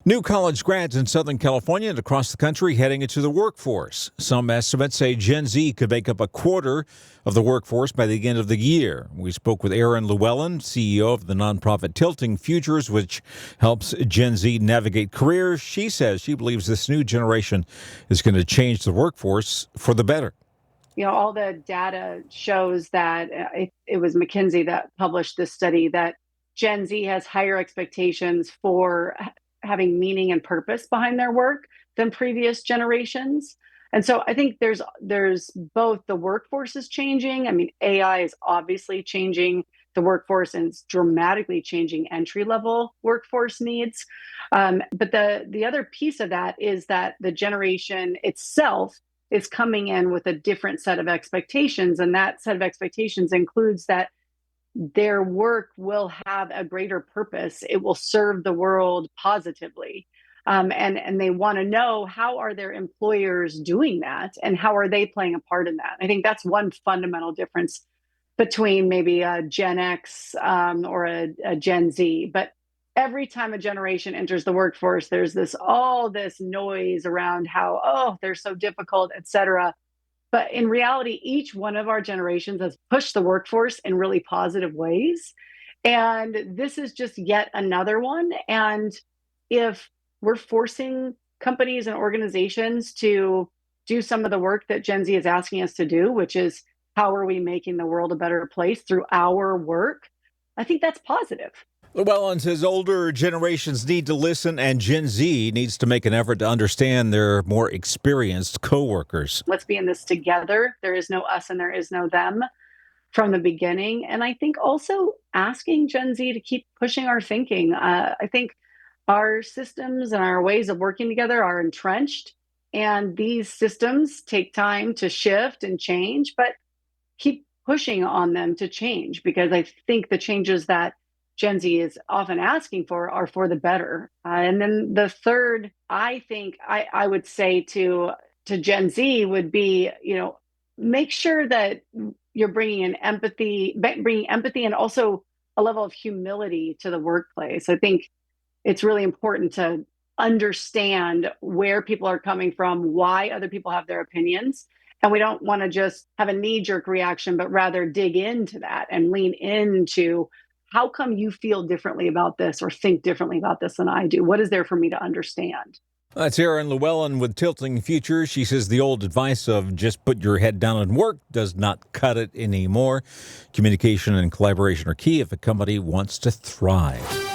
New college grads in Southern California and across the country heading into the workforce. Some estimates say Gen Z could make up a quarter of the workforce by the end of the year. We spoke with Erin Lewellen, CEO of the nonprofit Tilting Futures, which helps Gen Z navigate careers. She says she believes this new generation is going to change the workforce for the better. You know, all the data shows that it was McKinsey that published this study that Gen Z has higher expectations for having meaning and purpose behind their work than previous generations. And so I think there's both the workforce is changing. I mean, AI is obviously changing the workforce and it's dramatically changing entry-level workforce needs. But the other piece of that is that the generation itself is coming in with a different set of expectations. And that set of expectations includes that their work will have a greater purpose. It will serve the world positively. And they want to know, how are their employers doing that? And how are they playing a part in that? I think that's one fundamental difference between maybe a Gen X or a Gen Z. But every time a generation enters the workforce, there's all this noise around how, oh, they're so difficult, et cetera. But in reality, each one of our generations has pushed the workforce in really positive ways. And this is just yet another one. And if we're forcing companies and organizations to do some of the work that Gen Z is asking us to do, which is how are we making the world a better place through our work, I think that's positive. Llewellyn says older generations need to listen and Gen Z needs to make an effort to understand their more experienced coworkers. Let's be in this together. There is no us and there is no them from the beginning. And I think also asking Gen Z to keep pushing our thinking. I think our systems and our ways of working together are entrenched, and these systems take time to shift and change, but keep pushing on them to change, because I think the changes that Gen Z is often asking for are for the better. And then the third, I think I would say to Gen Z would be, make sure that you're bringing empathy and also a level of humility to the workplace. I think it's really important to understand where people are coming from, why other people have their opinions. And we don't want to just have a knee-jerk reaction, but rather dig into that and lean into, how come you feel differently about this or think differently about this than I do? What is there for me to understand? That's Erin Lewellen with Tilting Futures. She says the old advice of just put your head down and work does not cut it anymore. Communication and collaboration are key if a company wants to thrive.